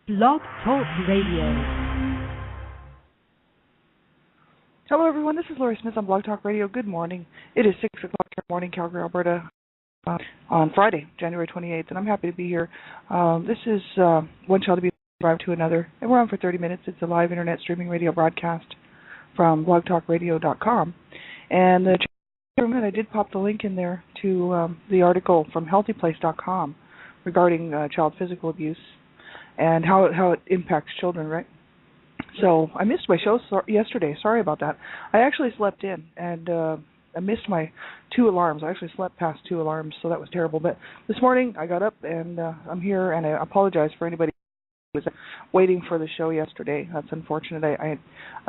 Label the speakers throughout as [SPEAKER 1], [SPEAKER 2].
[SPEAKER 1] Blog Talk Radio.
[SPEAKER 2] Hello, everyone. This is Lori Smith on Blog Talk Radio. Good morning. It is 6 o'clock in the morning, Calgary, Alberta, on Friday, January 28th, and I'm happy to be here. This is One Child to Be Survived to Another, and we're on for 30 minutes. It's a live internet streaming radio broadcast from blogtalkradio.com. And the I did pop the link in there to the article from healthyplace.com regarding child physical abuse and how it impacts children, right? So I missed my show yesterday. Sorry about that. I actually slept in, and I missed my 2 alarms. I actually slept past 2 alarms, so that was terrible. But this morning I got up, and I'm here, and I apologize for anybody who was waiting for the show yesterday. That's unfortunate. I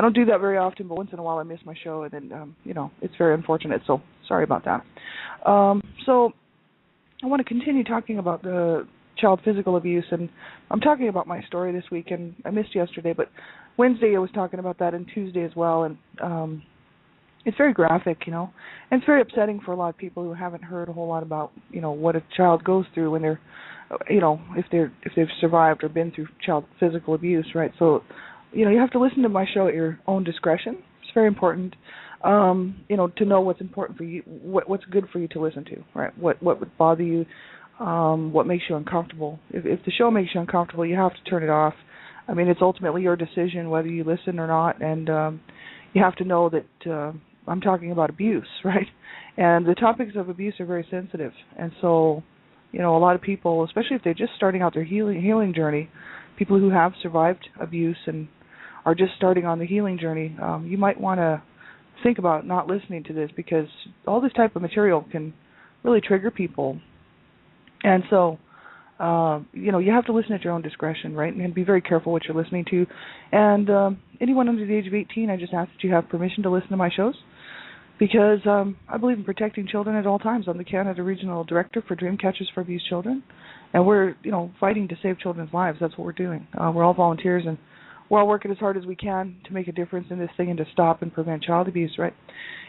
[SPEAKER 2] don't do that very often, but once in a while I miss my show, and then, it's very unfortunate, so sorry about that. So I want to continue talking about the child physical abuse, and I'm talking about my story this week, and I missed yesterday, but Wednesday I was talking about that, and Tuesday as well, and it's very graphic, and it's very upsetting for a lot of people who haven't heard a whole lot about, what a child goes through when they're, if they've survived or been through child physical abuse, right? So, you have to listen to my show at your own discretion. It's very important, to know what's important for you, what's good for you to listen to, right? What would bother you. What makes you uncomfortable. If the show makes you uncomfortable, you have to turn it off. I mean, it's ultimately your decision whether you listen or not, and you have to know that I'm talking about abuse, right? And the topics of abuse are very sensitive, and so, a lot of people, especially if they're just starting out their healing journey, people who have survived abuse and are just starting on the healing journey, you might want to think about not listening to this, because all this type of material can really trigger people. And so, you have to listen at your own discretion, right? And be very careful what you're listening to. And anyone under the age of 18, I just ask that you have permission to listen to my shows, because I believe in protecting children at all times. I'm the Canada Regional Director for Dream Catchers for Abused Children, and we're, fighting to save children's lives. That's what we're doing. We're all volunteers, and we're all working as hard as we can to make a difference in this thing and to stop and prevent child abuse, right?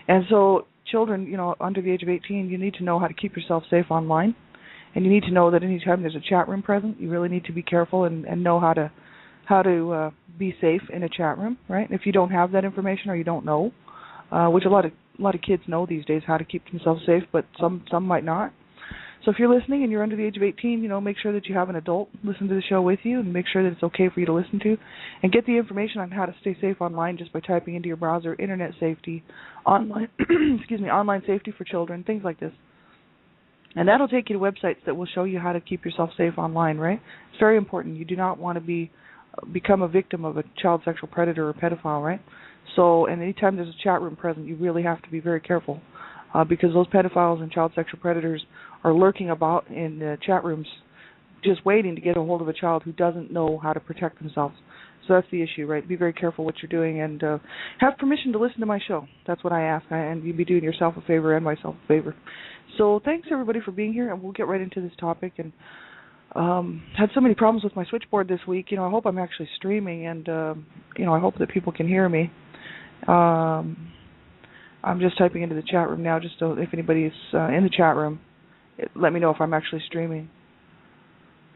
[SPEAKER 2] And so, children, under the age of 18, you need to know how to keep yourself safe online. And you need to know that anytime there's a chat room present, you really need to be careful and know how to be safe in a chat room, right? If you don't have that information or you don't know, which a lot of kids know these days how to keep themselves safe, but some might not. So if you're listening and you're under the age of 18, make sure that you have an adult listen to the show with you, and make sure that it's okay for you to listen to, and get the information on how to stay safe online just by typing into your browser internet safety, online online safety for children, things like this. And that'll take you to websites that will show you how to keep yourself safe online, right? It's very important. You do not want to become a victim of a child sexual predator or pedophile, right? So, and anytime there's a chat room present, you really have to be very careful, because those pedophiles and child sexual predators are lurking about in the chat rooms, just waiting to get a hold of a child who doesn't know how to protect themselves. So that's the issue, right? Be very careful what you're doing, and have permission to listen to my show. That's what I ask, and you'd be doing yourself a favor and myself a favor. So thanks, everybody, for being here, and we'll get right into this topic. And had so many problems with my switchboard this week. I hope I'm actually streaming, and, I hope that people can hear me. I'm just typing into the chat room now, just so if anybody's in the chat room, let me know if I'm actually streaming.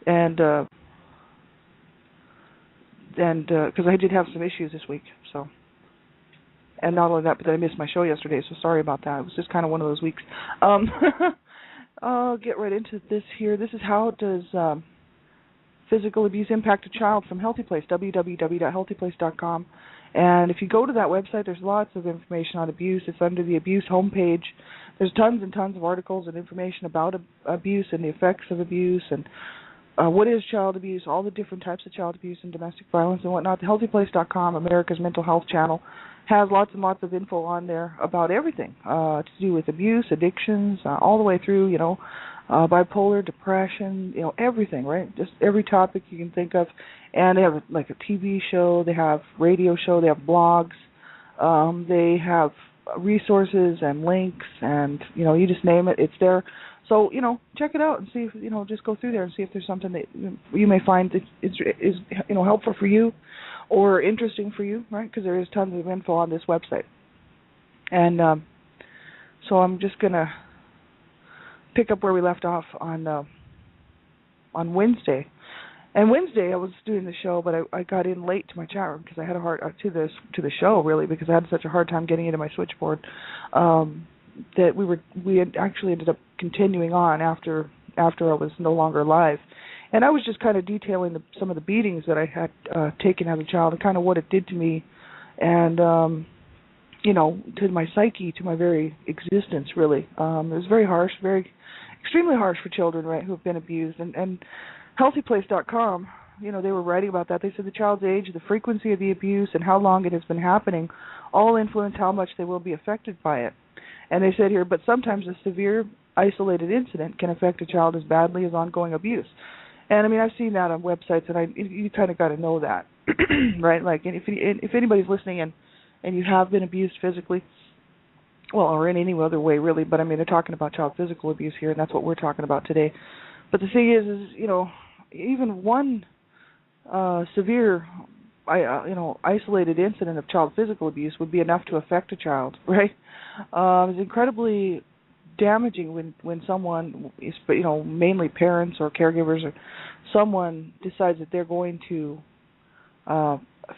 [SPEAKER 2] And because I did have some issues this week, so. And not only that, but I missed my show yesterday, so sorry about that. It was just kind of one of those weeks. I'll get right into this here. This is how does physical abuse impact a child from Healthy Place, www.healthyplace.com. And if you go to that website, there's lots of information on abuse. It's under the abuse homepage. There's tons and tons of articles and information about abuse and the effects of abuse and what is child abuse, all the different types of child abuse and domestic violence and whatnot. The healthyplace.com, America's mental health channel, has lots and lots of info on there about everything to do with abuse, addictions, all the way through, bipolar, depression, everything, right? Just every topic you can think of. And they have like a TV show, they have radio show, they have blogs, they have resources and links, and, you just name it, it's there. So, check it out and see if, just go through there and see if there's something that you may find that is helpful for you or interesting for you, right? Because there is tons of info on this website. And so I'm just going to pick up where we left off on Wednesday. And Wednesday I was doing the show, but I got in late to my chat room because I had a hard to the show really because I had such a hard time getting into my switchboard that we had actually ended up continuing on after I was no longer live. And I was just kind of detailing some of the beatings that I had taken as a child and kind of what it did to me and to my psyche, to my very existence really. It was very harsh, extremely harsh for children, right, who have been abused. And HealthyPlace.com, they were writing about that. They said the child's age, the frequency of the abuse, and how long it has been happening all influence how much they will be affected by it. And they said here, but sometimes a severe, isolated incident can affect a child as badly as ongoing abuse. And, I mean, I've seen that on websites, and you kind of got to know that, right? Like, if anybody's listening and you have been abused physically, well, or in any other way, really, but, I mean, they're talking about child physical abuse here, and that's what we're talking about today. But the thing is even one severe, isolated incident of child physical abuse would be enough to affect a child, right? It's incredibly damaging when someone, mainly parents or caregivers or someone decides that they're going to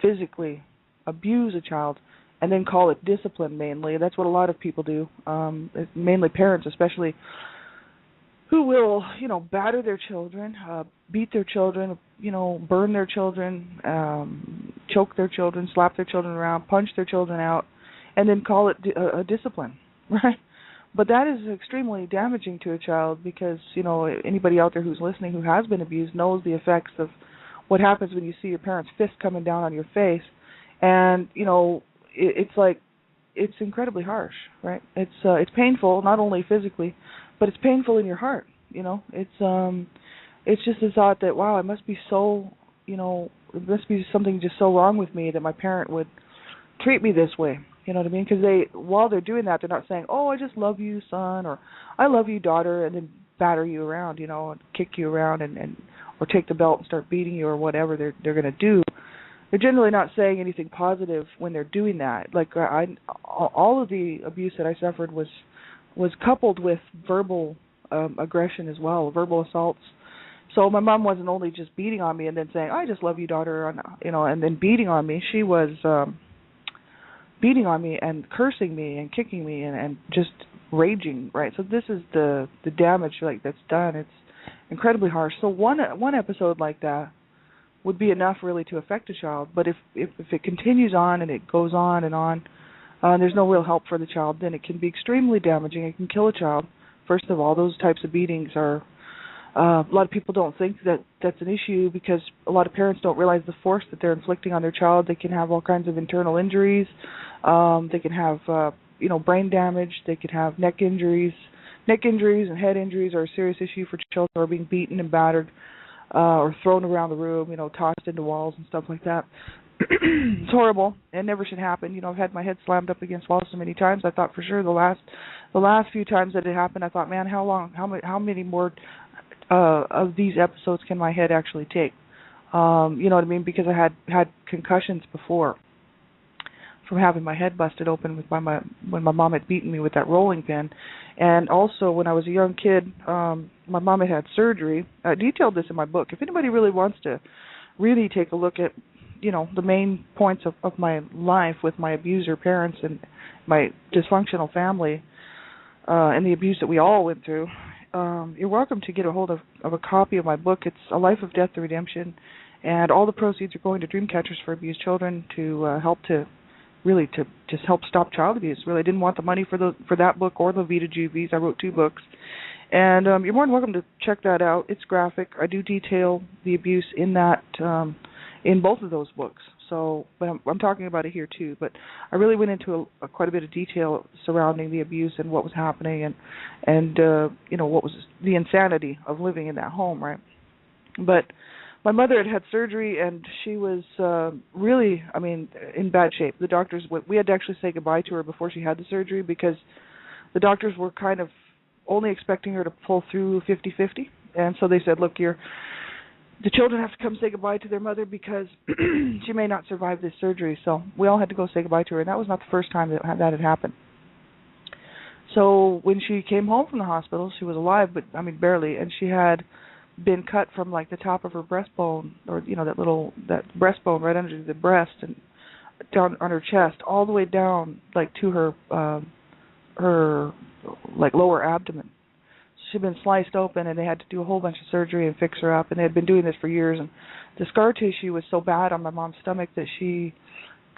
[SPEAKER 2] physically abuse a child and then call it discipline mainly. That's what a lot of people do, mainly parents especially, who will, batter their children, beat their children, burn their children, choke their children, slap their children around, punch their children out, and then call it a discipline, right? But that is extremely damaging to a child because, anybody out there who's listening who has been abused knows the effects of what happens when you see your parents' fist coming down on your face. And, it's incredibly harsh, right? It's painful, not only physically, but it's painful in your heart, It's just the thought that, wow, it must be so, it must be something just so wrong with me that my parent would treat me this way. You know what I mean? Because while they're doing that, they're not saying, oh, I just love you, son, or I love you, daughter, and then batter you around, and kick you around or take the belt and start beating you or whatever they're going to do. They're generally not saying anything positive when they're doing that. Like all of the abuse that I suffered was coupled with verbal aggression as well, verbal assaults. So my mom wasn't only just beating on me and then saying, I just love you, daughter, and then beating on me. She was beating on me and cursing me and kicking me and just raging, right? So this is the damage that's done. It's incredibly harsh. So one episode like that would be enough really to affect a child. But if it continues on and it goes on and there's no real help for the child, then it can be extremely damaging. It can kill a child. First of all, those types of beatings are, a lot of people don't think that that's an issue because a lot of parents don't realize the force that they're inflicting on their child. They can have all kinds of internal injuries. They can have, brain damage. They could have neck injuries. Neck injuries and head injuries are a serious issue for children who are being beaten and battered or thrown around the room, tossed into walls and stuff like that. It's horrible. It never should happen. I've had my head slammed up against walls so many times. I thought for sure the last few times that it happened, I thought, man, how many more of these episodes can my head actually take? You know what I mean? Because I had concussions before from having my head busted open when my mom had beaten me with that rolling pin, and also when I was a young kid, my mom had surgery. I detailed this in my book. If anybody really wants to really take a look at the main points of my life with my abuser parents and my dysfunctional family and the abuse that we all went through, you're welcome to get a hold of a copy of my book. It's A Life of Death and Redemption, and all the proceeds are going to Dream Catchers for Abused Children to just help stop child abuse. Really, I didn't want the money for that book or the Vita Juvies. I wrote 2 books. And you're more than welcome to check that out. It's graphic. I do detail the abuse in that in both of those books. So, but I'm talking about it here too. But I really went into quite a bit of detail surrounding the abuse and what was happening and what was the insanity of living in that home, right? But my mother had surgery and she was really, in bad shape. The doctors, we had to actually say goodbye to her before she had the surgery because the doctors were kind of only expecting her to pull through 50-50. And so they said, look, the children have to come say goodbye to their mother because she may not survive this surgery. So we all had to go say goodbye to her, and that was not the first time that had happened. So when she came home from the hospital, she was alive, but barely, and she had been cut from like the top of her breastbone, or that breastbone right under the breast and down on her chest, all the way down like to her like lower abdomen. She'd been sliced open, and they had to do a whole bunch of surgery and fix her up, and they had been doing this for years. And the scar tissue was so bad on my mom's stomach that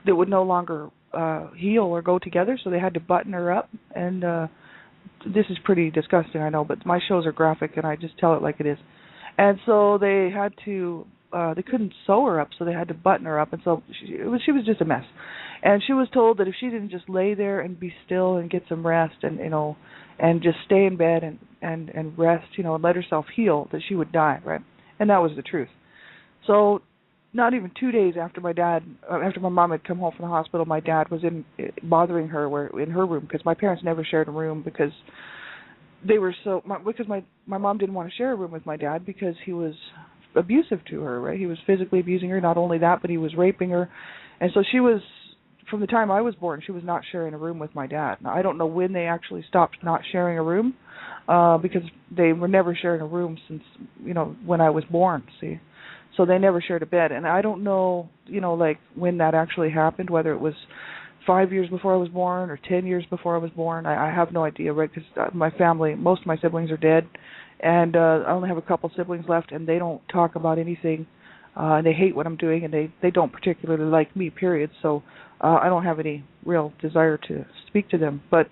[SPEAKER 2] that would no longer heal or go together, so they had to button her up. And this is pretty disgusting, I know, but my shows are graphic, and I just tell it like it is. And so they had to, they couldn't sew her up, so they had to button her up, and so she was just a mess. And she was told that if she didn't just lay there and be still and get some rest, and and just stay in bed and rest, and let herself heal, that she would die, right? And that was the truth. So not even 2 days after after my mom had come home from the hospital, my dad was bothering her in her room, because my parents never shared a room, because my mom didn't want to share a room with my dad because he was abusive to her, right? He was physically abusing her. Not only that, but he was raping her. And so she was, from the time I was born, she was not sharing a room with my dad. Now, I don't know when they actually stopped not sharing a room, because they were never sharing a room since, when I was born, see. So they never shared a bed. And I don't know, like when that actually happened, whether it was 5 years before I was born or 10 years before I was born. I have no idea, right? Because my family, most of my siblings are dead, and I only have a couple siblings left, and they don't talk about anything, and they hate what I'm doing, and they don't particularly like me, period. So I don't have any real desire to speak to them. But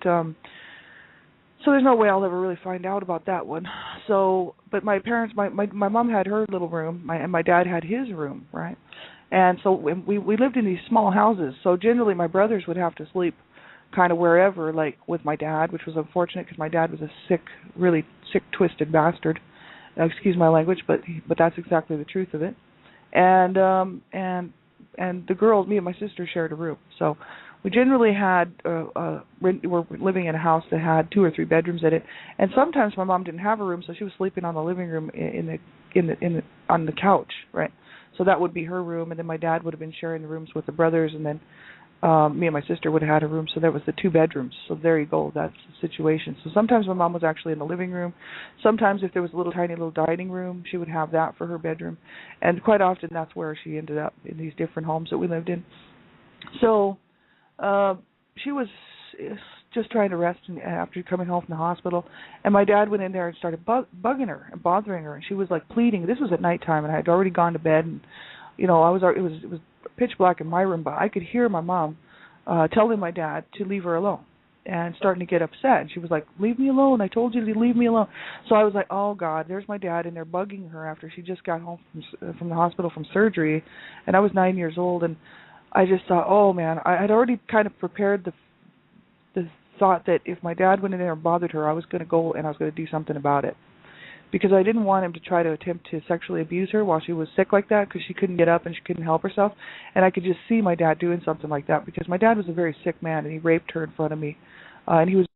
[SPEAKER 2] so there's no way I'll ever really find out about that one. So, but my parents, my mom had her little room, and my dad had his room, right? And so we lived in these small houses. So generally my brothers would have to sleep kind of wherever, like with my dad, which was unfortunate because my dad was a sick, really sick, twisted bastard. Excuse my language, but that's exactly the truth of it. And the girls, me and my sister, shared a room. So we generally had were living in a house that had 2 or 3 bedrooms in it, and sometimes my mom didn't have a room, so she was sleeping on the living room on the couch, right? So that would be her room, and then my dad would have been sharing the rooms with the brothers, and then me and my sister would have had a room, so there was the 2 bedrooms. So there you go, that's the situation. So sometimes my mom was actually in the living room. Sometimes if there was a tiny little dining room, she would have that for her bedroom. And quite often that's where she ended up, in these different homes that we lived in. So she was just trying to rest after coming home from the hospital, and my dad went in there and started bugging her and bothering her, and she was like pleading. This was at nighttime, and I had already gone to bed, and it was pitch black in my room, but I could hear my mom telling my dad to leave her alone and starting to get upset. And she was like, "Leave me alone. I told you to leave me alone." So I was like, "Oh God, there's my dad in there bugging her after she just got home from the hospital from surgery," and I was 9 years old, and I just thought, oh man, I had already kind of prepared the thought that if my dad went in there and bothered her, I was going to go and I was going to do something about it, because I didn't want him to try to attempt to sexually abuse her while she was sick like that, because she couldn't get up and she couldn't help herself. And I could just see my dad doing something like that, because my dad was a very sick man, and he raped her in front of me, and he was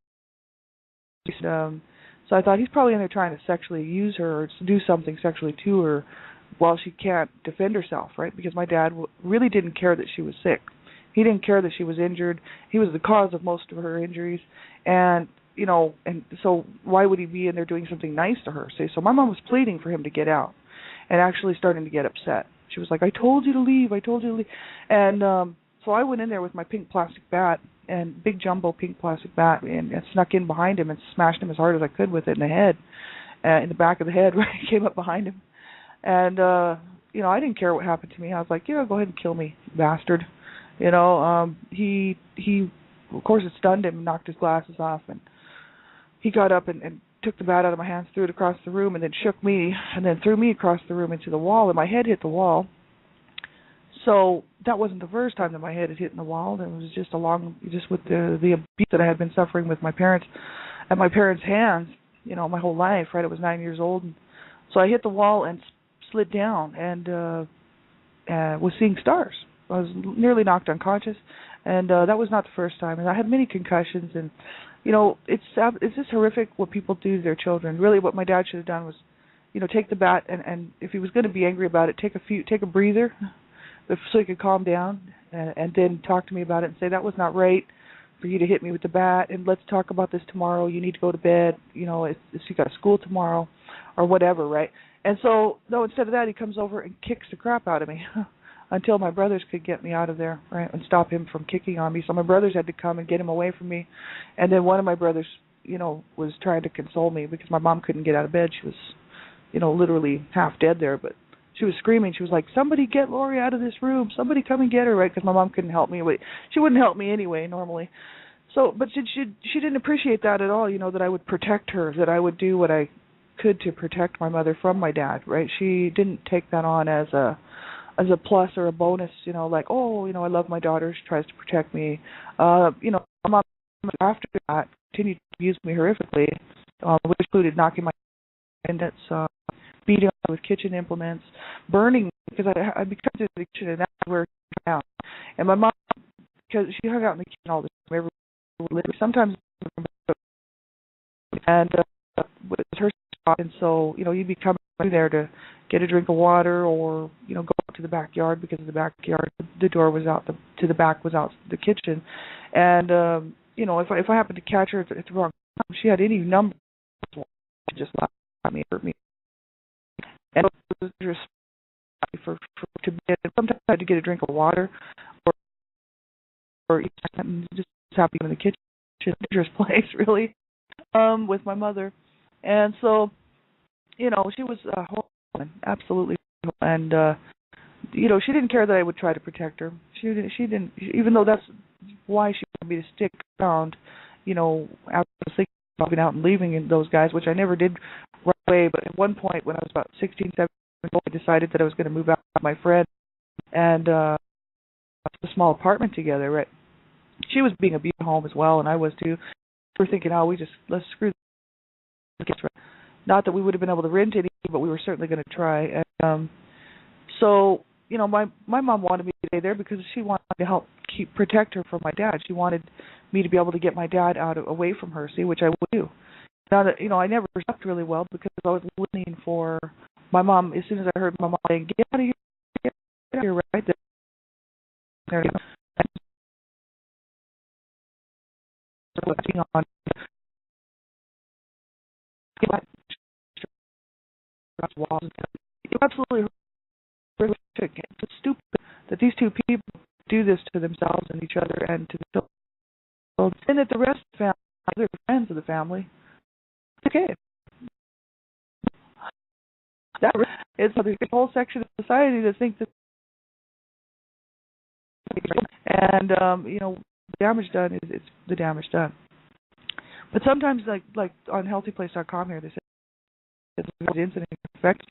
[SPEAKER 2] so I thought he's probably in there trying to sexually use her or do something sexually to her while she can't defend herself, right? Because my dad really didn't care that she was sick. He didn't care that she was injured. He was the cause of most of her injuries, and and so why would he be in there doing something nice to her? See, so my mom was pleading for him to get out, and actually starting to get upset. She was like, "I told you to leave. I told you to leave." And so I went in there with my pink plastic bat, and big jumbo pink plastic bat, and snuck in behind him and smashed him as hard as I could with it in the head, in the back of the head, right? Came up behind him, and I didn't care what happened to me. I was like, go ahead and kill me, bastard. He of course it stunned him and knocked his glasses off, and he got up and took the bat out of my hands, threw it across the room, and then shook me, and then threw me across the room into the wall, and my head hit the wall. So that wasn't the first time that my head had hit in the wall. It was just with the abuse that I had been suffering with my parents, at my parents' hands, my whole life, right? I was 9 years old, and so I hit the wall and slid down, and was seeing stars. I was nearly knocked unconscious, and that was not the first time. And I had many concussions, and it's just horrific what people do to their children. Really, what my dad should have done was, take the bat, and if he was going to be angry about it, take a breather, so he could calm down, and then talk to me about it and say, that was not right for you to hit me with the bat, and let's talk about this tomorrow. You need to go to bed. If you got school tomorrow, or whatever, right? And so, no, instead of that, he comes over and kicks the crap out of me until my brothers could get me out of there, right, and stop him from kicking on me. So my brothers had to come and get him away from me. And then one of my brothers, was trying to console me because my mom couldn't get out of bed. She was, literally half dead there, but she was screaming. She was like, "Somebody get Lori out of this room. Somebody come and get her," right? Because my mom couldn't help me. She wouldn't help me anyway, normally. So, but she didn't appreciate that at all, that I would protect her, that I would do what I could to protect my mother from my dad, right? She didn't take that on as a plus or a bonus, like, oh, I love my daughter, she tries to protect me. My mom after that continued to abuse me horrifically, which included knocking my independence, beating me with kitchen implements, burning, because I became to the kitchen, and that's where I found. And my mom, because she hung out in the kitchen all the time, sometimes, and with her spot, and so you'd be coming there to get a drink of water, or go out to the backyard, because the backyard, the door was out, to the back was out the kitchen, and if I happened to catch her at the wrong time, she had any number, she just laughed at me, hurt me, and it was just for to be. Sometimes I had to get a drink of water, or just happy in the kitchen, dangerous place, really, with my mother, and so, she was a horrible woman, absolutely, and she didn't care that I would try to protect her. She didn't, even though that's why she wanted me to stick around, after moving out and leaving those guys, which I never did right away. But at one point, when I was about 16, 17 years old, I decided that I was going to move out with my friend, and a small apartment together, right? She was being abused at home as well, and I was too. We were thinking, let's screw the kids. Right? Not that we would have been able to rent any, but we were certainly going to try. And so, my mom wanted me to stay there because she wanted to help protect her from my dad. She wanted me to be able to get my dad away from her, which I would do. Now that, I never slept really well because I was listening for my mom. As soon as I heard my mom saying, "Get out of here, get out of here," right there, on walls. It's absolutely horrific. It's stupid that these two people do this to themselves and each other and to the children, and that the rest of the family, other friends of the family, okay. That is a whole section of society that thinks that, and the damage done is the damage done. But sometimes, like on healthyplace.com here, they say the incident affects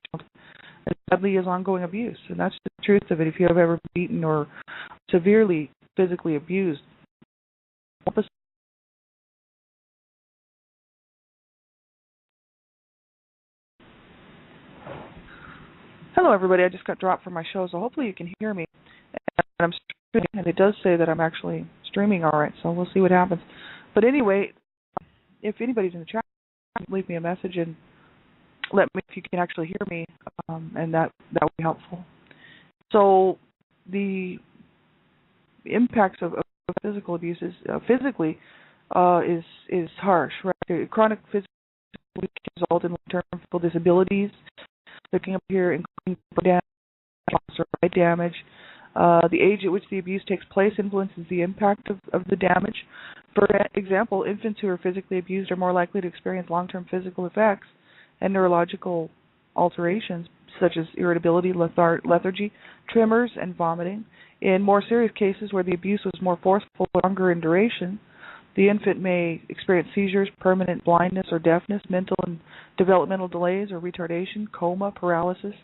[SPEAKER 2] as badly as ongoing abuse, and that's the truth of it. If you have ever been beaten or severely physically abused, hello everybody, I just got dropped from my show, so hopefully you can hear me. And I'm streaming, and it does say that I'm actually streaming all right, so we'll see what happens. But anyway, if anybody's in the chat, leave me a message and let me know if you can actually hear me, and that would be helpful. So the impacts of physical abuse is physically is harsh, right? Chronic physical abuse can result in long-term physical disabilities. Looking up here, including brain damage or eye damage. The age at which the abuse takes place influences the impact of the damage. For example, infants who are physically abused are more likely to experience long-term physical effects and neurological alterations, such as irritability, lethargy, tremors, and vomiting. In more serious cases where the abuse was more forceful, longer in duration, the infant may experience seizures, permanent blindness or deafness, mental and developmental delays or retardation, coma, paralysis,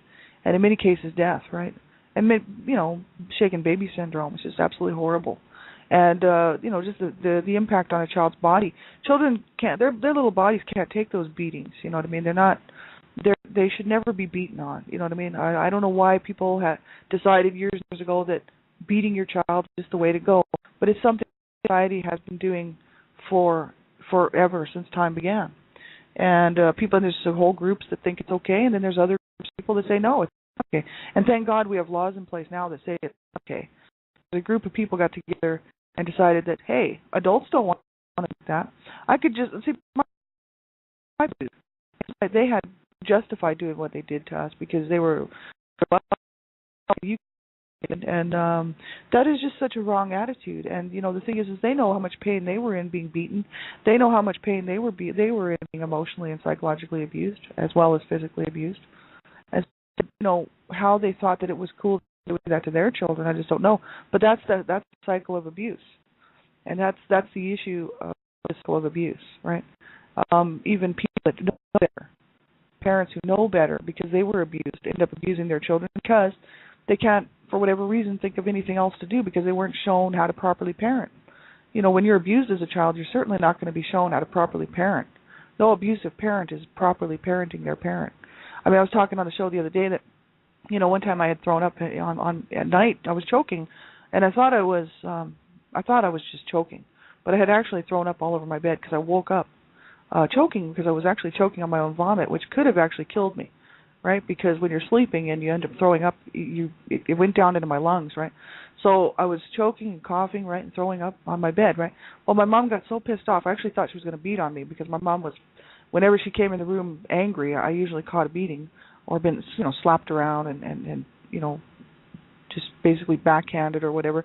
[SPEAKER 2] and in many cases death, right? And, shaken baby syndrome, which is absolutely horrible. And, just the impact on a child's body. Children can't, their little bodies can't take those beatings, you know what I mean? They should never be beaten on, you know what I mean? I don't know why people had decided years ago that beating your child is the way to go, but it's something society has been doing forever since time began. And there's whole groups that think it's okay, and then there's other groups of people that say no, it's not okay. And thank God we have laws in place now that say it's okay. A group of people got together and decided that, hey, adults don't want to do that. I could just see they had justify doing what they did to us because they were you and that is just such a wrong attitude. And the thing is they know how much pain they were in being beaten. They know how much pain they were in being emotionally and psychologically abused as well as physically abused. And how they thought that it was cool to do that to their children, I just don't know. But that's the cycle of abuse, and that's the issue of the cycle of abuse, right? Even people that know better, parents who know better because they were abused, end up abusing their children because they can't, for whatever reason, think of anything else to do because they weren't shown how to properly parent. When you're abused as a child, you're certainly not going to be shown how to properly parent. No abusive parent is properly parenting their parent. I mean, I was talking on the show the other day that, one time I had thrown up on at night. I was choking, and I thought I was just choking, but I had actually thrown up all over my bed because I woke up choking because I was actually choking on my own vomit, which could have actually killed me. Right, because when you're sleeping and you end up throwing up, it went down into my lungs, right? So I was choking and coughing, right, and throwing up on my bed, right? Well, my mom got so pissed off. I actually thought she was going to beat on me because my mom was, whenever she came in the room angry, I usually caught a beating or been, slapped around and just basically backhanded or whatever.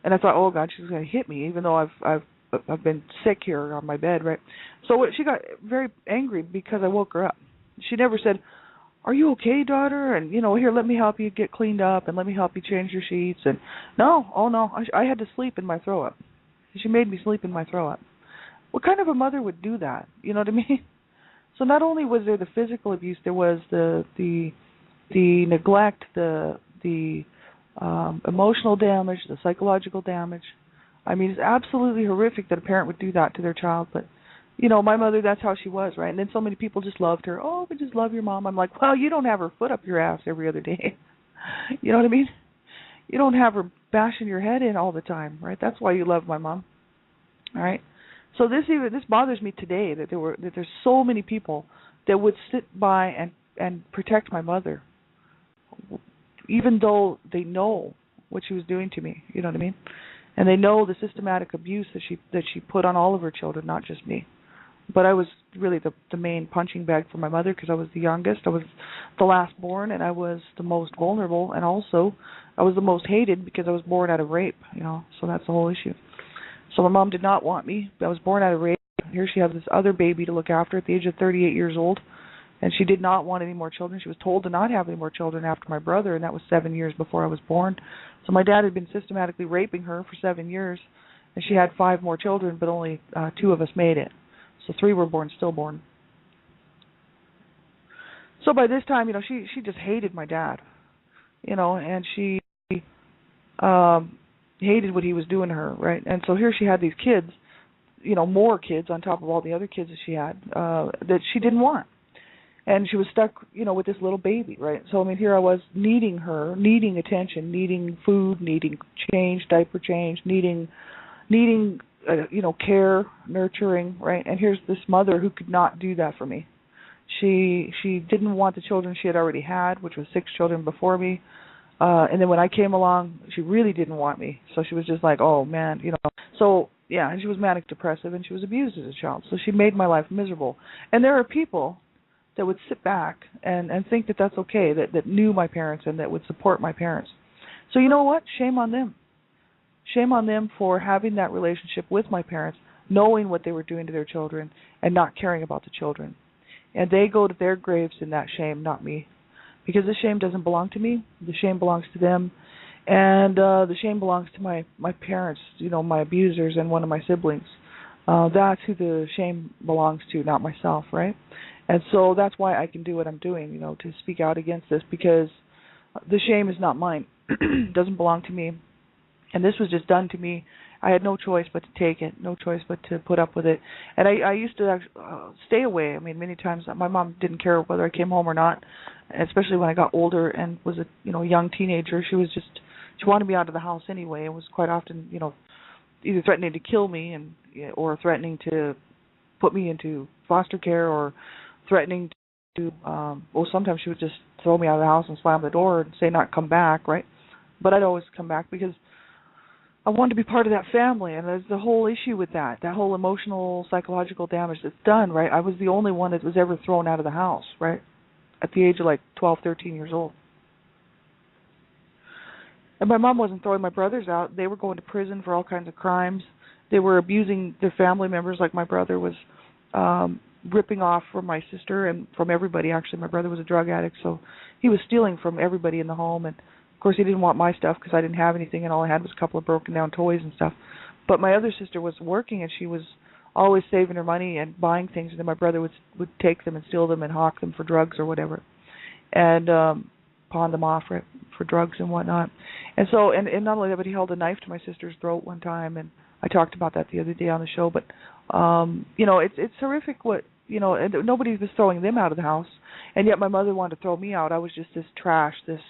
[SPEAKER 2] And I thought, oh God, she's going to hit me, even though I've been sick here on my bed, right? So she got very angry because I woke her up. She never said, "Are you okay, daughter?" And, here, let me help you get cleaned up and let me help you change your sheets. And no, I had to sleep in my throw-up. She made me sleep in my throw-up. What kind of a mother would do that? You know what I mean? So not only was there the physical abuse, there was the neglect, the emotional damage, the psychological damage. I mean, it's absolutely horrific that a parent would do that to their child, but my mother, that's how she was, right? And then so many people just loved her. Oh, we just love your mom. I'm like, well, you don't have her foot up your ass every other day. You know what I mean? You don't have her bashing your head in all the time, right? That's why you love my mom. All right? So this bothers me today that there's so many people that would sit by and protect my mother, even though they know what she was doing to me. You know what I mean? And they know the systematic abuse that she put on all of her children, not just me. But I was really the main punching bag for my mother because I was the youngest. I was the last born, and I was the most vulnerable, and also I was the most hated because I was born out of rape. So that's the whole issue. So my mom did not want me. I was born out of rape. Here she has this other baby to look after at the age of 38 years old, and she did not want any more children. She was told to not have any more children after my brother, and that was 7 years before I was born. So my dad had been systematically raping her for 7 years, and she had 5 more children, but only 2 of us made it. So 3 were stillborn. So by this time, she just hated my dad, and she hated what he was doing to her, right? And so here she had these kids, more kids on top of all the other kids that she had that she didn't want. And she was stuck, with this little baby, right? So, I mean, here I was needing her, needing attention, needing food, needing diaper change, needing care, nurturing, right? And here's this mother who could not do that for me. She didn't want the children she had already had, which was 6 children before me. And then when I came along, she really didn't want me. So she was just like, oh, man, So, yeah, and she was manic depressive, and she was abused as a child. So she made my life miserable. And there are people that would sit back and think that that's okay, that knew my parents and that would support my parents. So you know what? Shame on them. Shame on them for having that relationship with my parents, knowing what they were doing to their children and not caring about the children. And they go to their graves in that shame, not me. Because the shame doesn't belong to me. The shame belongs to them. And the shame belongs to my parents, my abusers and one of my siblings. That's who the shame belongs to, not myself, right? And so that's why I can do what I'm doing, to speak out against this, because the shame is not mine. It doesn't belong to me. And this was just done to me. I had no choice but to take it, no choice but to put up with it. And I used to stay away. I mean, many times my mom didn't care whether I came home or not, especially when I got older and was a young teenager. She wanted me out of the house anyway. It was quite often, either threatening to kill me or threatening to put me into foster care or threatening to, sometimes she would just throw me out of the house and slam the door and say not come back, right? But I'd always come back because I wanted to be part of that family, and there's the whole issue with that whole emotional, psychological damage that's done, right? I was the only one that was ever thrown out of the house, right? at the age of like 12, 13 years old. And my mom wasn't throwing my brothers out. They were going to prison for all kinds of crimes. They were abusing their family members, like my brother was ripping off from my sister and from everybody. Actually, my brother was a drug addict, so he was stealing from everybody in the home. And, of course, he didn't want my stuff because I didn't have anything, and all I had was a couple of broken-down toys and stuff. But my other sister was working, and she was always saving her money and buying things, and then my brother would take them and steal them and hawk them for drugs or whatever, and pawn them off for drugs and whatnot. And so, and not only that, but he held a knife to my sister's throat one time, and I talked about that the other day on the show. But it's horrific what and nobody was throwing them out of the house, and yet my mother wanted to throw me out. I was just this trash, this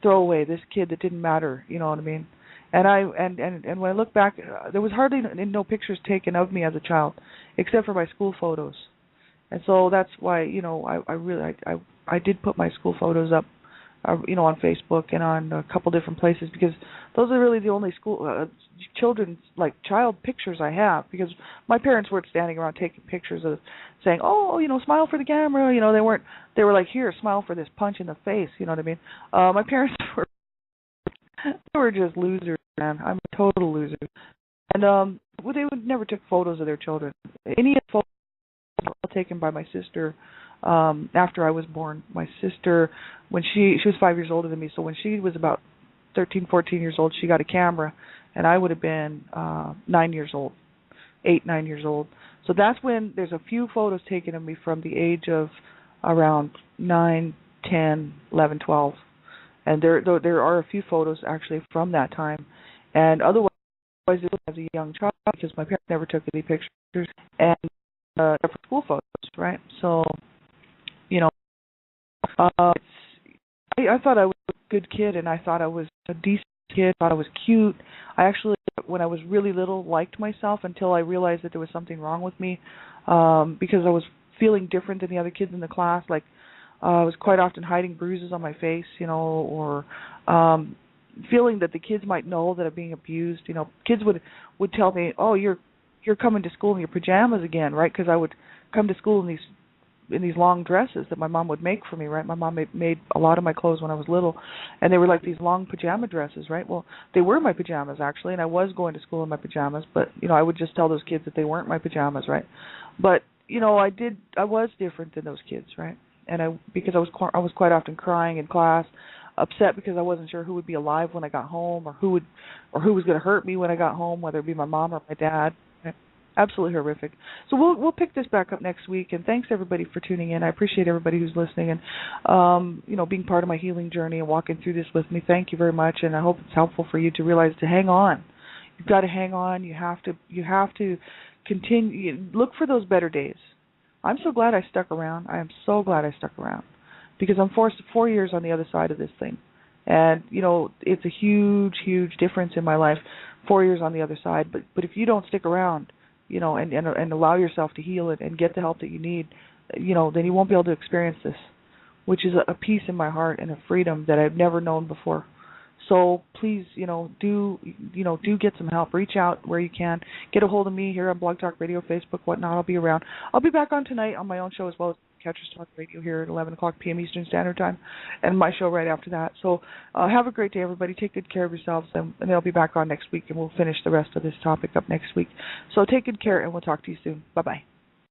[SPEAKER 2] throwaway, this kid that didn't matter. You know what I mean? And when I look back, there was hardly no pictures taken of me as a child, except for my school photos. And so that's why I did put my school photos up, on Facebook and on a couple different places, because those are really the only children's child pictures I have. Because my parents weren't standing around taking pictures of saying, "Oh, smile for the camera." They were like, "Here, smile for this punch in the face." You know what I mean? My parents they were just losers, man. I'm a total loser. And they would never took photos of their children. Any photos were taken by my sister after I was born. My sister, when she was 5 years older than me, so when she was about 13, 14 years old, she got a camera, and I would have been 9 years old, 8, 9 years old. So that's when there's a few photos taken of me from the age of around 9, 10, 11, 12. And there are a few photos actually from that time, and otherwise it was as a young child because my parents never took any pictures, and for school photos, right? So, I thought I was a good kid, and I thought I was a decent kid. I thought I was cute. I actually, when I was really little, liked myself until I realized that there was something wrong with me, because I was feeling different than the other kids in the class, like. I was quite often hiding bruises on my face, or feeling that the kids might know that I'm being abused. Kids would tell me, "Oh, you're coming to school in your pajamas again, right?" Because I would come to school in these long dresses that my mom would make for me, right? My mom made a lot of my clothes when I was little, and they were like these long pajama dresses, right? Well, they were my pajamas actually, and I was going to school in my pajamas, but I would just tell those kids that they weren't my pajamas, right? But I was different than those kids, right? And because I was quite often crying in class, upset because I wasn't sure who would be alive when I got home, or who was going to hurt me when I got home, whether it be my mom or my dad. Absolutely horrific. So we'll pick this back up next week. And thanks everybody for tuning in. I appreciate everybody who's listening and being part of my healing journey and walking through this with me. Thank you very much, and I hope it's helpful for you to realize to hang on. You've got to hang on. You have to continue. Look for those better days. I'm so glad I stuck around. I am so glad I stuck around, because I'm 4 years on the other side of this thing. And, it's a huge, huge difference in my life, 4 years on the other side. But if you don't stick around, and allow yourself to heal it and get the help that you need, then you won't be able to experience this, which is a peace in my heart and a freedom that I've never known before. So please, do get some help. Reach out where you can. Get a hold of me here on Blog Talk Radio, Facebook, whatnot. I'll be around. I'll be back on tonight on my own show as well as Catchers Talk Radio here at 11 o'clock p.m. Eastern Standard Time, and my show right after that. So have a great day, everybody. Take good care of yourselves, and they'll be back on next week, and we'll finish the rest of this topic up next week. So take good care, and we'll talk to you soon. Bye-bye.